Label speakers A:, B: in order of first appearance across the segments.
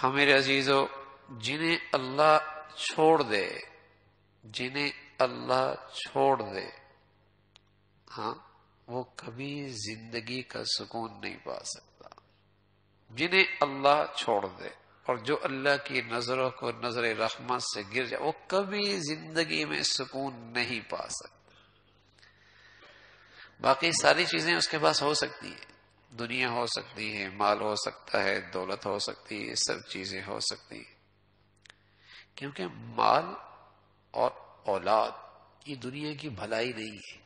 A: ہمارے عزیزو، جنہیں اللہ چھوڑ دے، جنہیں اللہ چھوڑ دے، ہاں، وہ کبھی زندگی کا سکون نہیں پا سکتا. جنہیں اللہ چھوڑ دے، اور جو اللہ کی نظروں کو نظر رحمت سے گر جائے، وہ کبھی زندگی میں سکون نہیں پا سکتا. باقی ساری چیزیں اس کے پاس ہو سکتی ہیں، دنیا ہو سکتی ہے، مال ہو سکتا ہے، دولت ہو سکتی ہے، سب چیزیں ہو سکتی ہیں، کیونکہ مال اور اولاد یہ دنیا کی بھلائی نہیں ہے.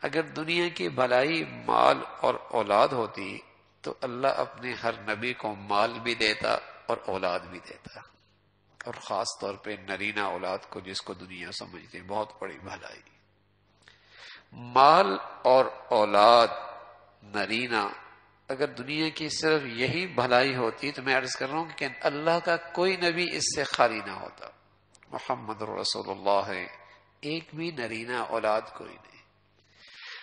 A: اگر دنیا کی بھلائی مال اور اولاد ہوتی تو اللہ اپنے ہر نبی کو مال بھی دیتا اور اولاد بھی دیتا، اور خاص طور پہ نرینہ اولاد کو، جس کو دنیا سمجھتی بہت بڑی بھلائی. مال اور اولاد نرینہ، اگر دنیا کی صرف یہی بھلائی ہوتی تو میں عرض کر رہا ہوں کہ اللہ کا کوئی نبی اس سے خالی نہ ہوتا. محمد رسول اللہ ہے، ایک بھی نرینہ اولاد کوئی نہیں.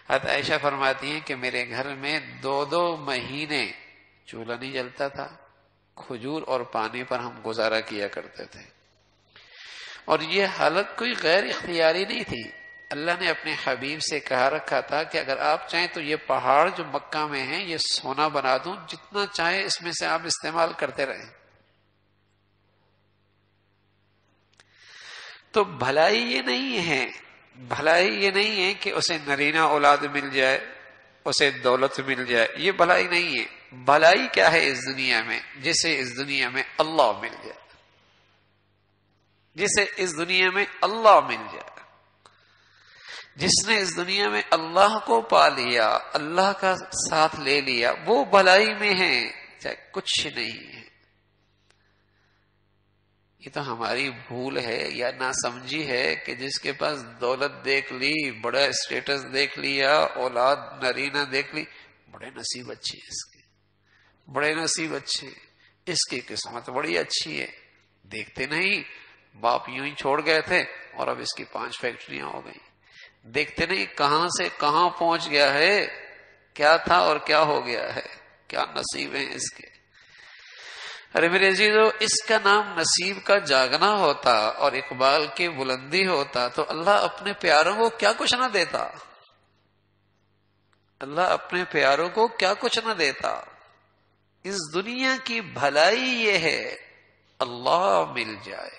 A: حضرت عائشہ فرماتی ہیں کہ میرے گھر میں 2 مہینے چولہا نہیں جلتا تھا، کھجور اور پانی پر ہم گزارا کیا کرتے تھے. اور یہ حالت کوئی غیر اختیاری نہیں تھی، اللہ نے اپنے حبیب سے کہا رکھا تھا کہ اگر آپ چاہیں تو یہ پہاڑ جو مکہ میں ہیں یہ سونا بنا دوں، جتنا چاہیں اس میں سے آپ استعمال کرتے رہیں. تو بھلائی یہ نہیں ہے، بھلائی یہ نہیں ہے کہ اسے نرینہ اولاد مل جائے، اسے دولت مل جائے، یہ بھلائی نہیں ہے. بھلائی کیا ہے اس دنیا میں؟ جسے اس دنیا میں اللہ مل جائے، جسے اس دنیا میں اللہ مل جائے. جس نے اس دنیا میں اللہ کو پا لیا، اللہ کا ساتھ لے لیا، وہ بھلائی میں ہے، چاہے کچھ نہیں ہے. یہ تو ہماری بھول ہے یا ناسمجھی ہے کہ جس کے پاس دولت دیکھ لی، بڑا اسٹیٹس دیکھ لیا، اولاد نرینہ دیکھ لی، بڑے نصیب اچھے اس کے، بڑے نصیب اچھے، اس کی قسمت بڑی اچھی ہے. دیکھتے نہیں، باپ یوں ہی چھوڑ گئے تھے اور اب اس کی 5 فیکٹریاں ہو گئی. دیکھتے نہیں کہاں سے کہاں پہنچ گیا ہے، کیا تھا اور کیا ہو گیا ہے، کیا نصیب ہیں اس کے. ارے میرے عزیزو، اس کا نام نصیب کا جاگنا ہوتا اور اقبال کی بلندی ہوتا تو اللہ اپنے پیاروں کو کیا کچھ نہ دیتا، اللہ اپنے پیاروں کو کیا کچھ نہ دیتا. اس دنیا کی بھلائی یہ ہے اللہ مل جائے،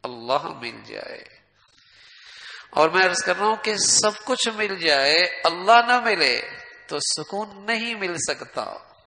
A: اللہ مل جائے. اور میں عرض کر رہا ہوں کہ سب کچھ مل جائے، اللہ نہ ملے تو سکون نہیں مل سکتا.